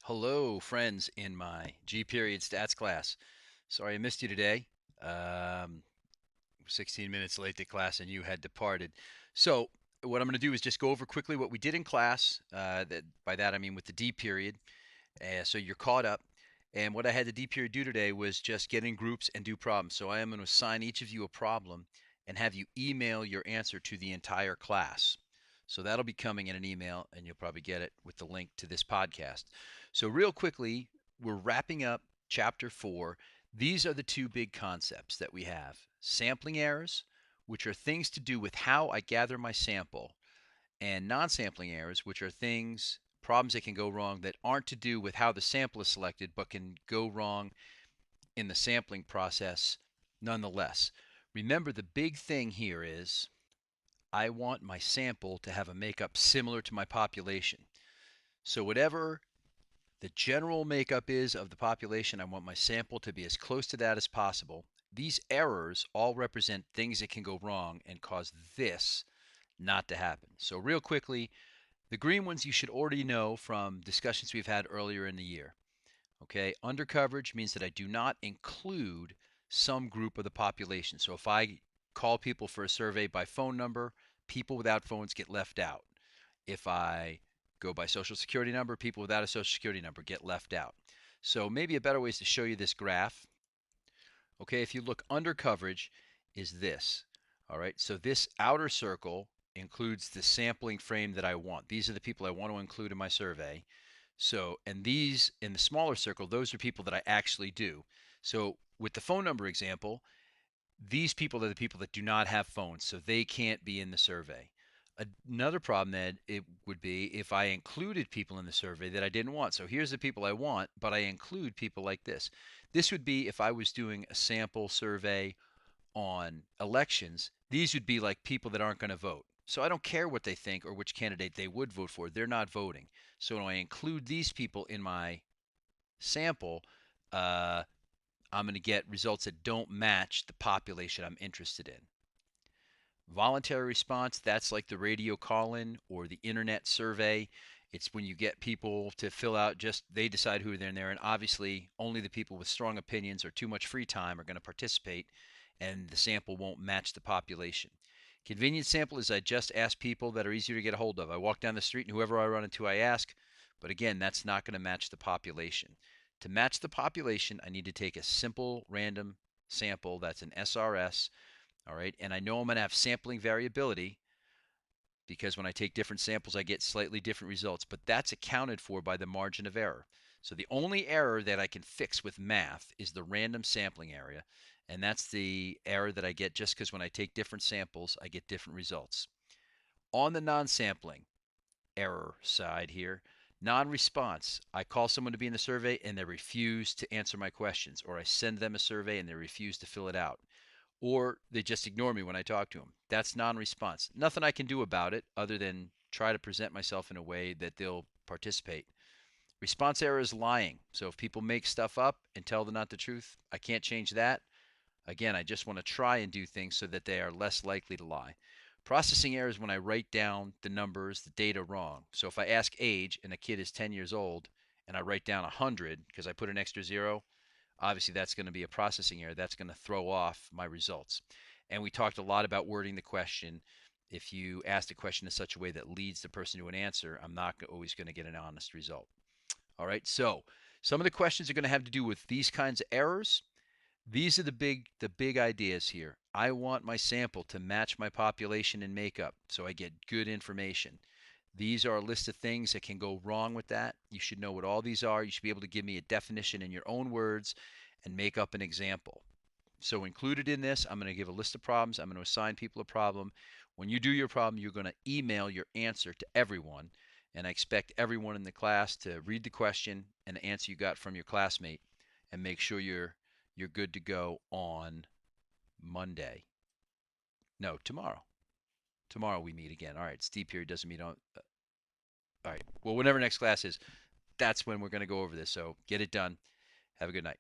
Hello, friends in my G period stats class. Sorry I missed you today. Um, 16 minutes late to class and you had departed. So, what I'm going to do is just go over quickly what we did in class. By that I mean with the D period. So you're caught up. And what I had the D period do today was just get in groups and do problems. So I am going to assign each of you a problem and have you email your answer to the entire class. So that'll be coming in an email, and you'll probably get it with the link to this podcast. So, real quickly, we're wrapping up chapter 4. These are the two big concepts that we have: sampling errors, which are things to do with how I gather my sample, and non sampling errors, which are problems that can go wrong that aren't to do with how the sample is selected, but can go wrong in the sampling process nonetheless. Remember, the big thing here is I want my sample to have a makeup similar to my population. So, whatever the general makeup is of the population, I want my sample to be as close to that as possible. These errors all represent things that can go wrong and cause this not to happen. So, real quickly, the green ones you should already know from discussions we've had earlier in the year. Okay, undercoverage means that I do not include some group of the population. So if I call people for a survey by phone number, people without phones get left out. If I go by social security number, people without a social security number get left out. So maybe a better way is to show you this graph. Okay, if you look, under coverage is this. All right, so this outer circle includes the sampling frame that I want. These are the people I want to include in my survey. So, and these in the smaller circle, those are people that I actually do. So, with the phone number example, these people are the people that do not have phones, so they can't be in the survey. Another problem that it would be if I included people in the survey that I didn't want. So here's the people I want, but I include people like this. This would be if I was doing a sample survey on elections. These would be like people that aren't going to vote. So I don't care what they think or which candidate they would vote for. They're not voting. So when I include these people in my sample, uh, I'm going to get results that don't match the population I'm interested in. Voluntary response, that's like the radio call in or the internet survey. It's when you get people to fill out, just they decide who they're in there. And obviously, only the people with strong opinions or too much free time are going to participate, and the sample won't match the population. Convenience sample is I just ask people that are easier to get a hold of. I walk down the street and whoever I run into, I ask. But again, that's not going to match the population. To match the population, I need to take a simple random sample that's an SRS. All right. And I know I'm going to have sampling variability because when I take different samples, I get slightly different results, but that's accounted for by the margin of error. So the only error that I can fix with math is the random sampling area. And that's the error that I get just because when I take different samples, I get different results. On the non sampling error side here, non response, I call someone to be in the survey and they refuse to answer my questions, or I send them a survey and they refuse to fill it out, or they just ignore me when I talk to them. That's non response. Nothing I can do about it other than try to present myself in a way that they'll participate. Response error is lying. So if people make stuff up and tell them not the truth, I can't change that. Again, I just want to try and do things so that they are less likely to lie. Processing error is when I write down the numbers, the data wrong. So if I ask age and a kid is 10 years old and I write down 100 because I put an extra zero, obviously that's going to be a processing error. That's going to throw off my results. And we talked a lot about wording the question. If you ask the question in such a way that leads the person to an answer, I'm not always going to get an honest result. All right. So some of the questions are going to have to do with these kinds of errors. These are the big ideas here. I want my sample to match my population and makeup so I get good information. These are a list of things that can go wrong with that. You should know what all these are. You should be able to give me a definition in your own words and make up an example. So included in this, I'm going to give a list of problems. I'm going to assign people a problem. When you do your problem, you're going to email your answer to everyone. And I expect everyone in the class to read the question and the answer you got from your classmate and make sure you're good to go on Monday. No, tomorrow. Tomorrow we meet again. All right, Steve period doesn't meet on. All right. Well, whenever next class is, that's when we're going to go over this. So get it done. Have a good night.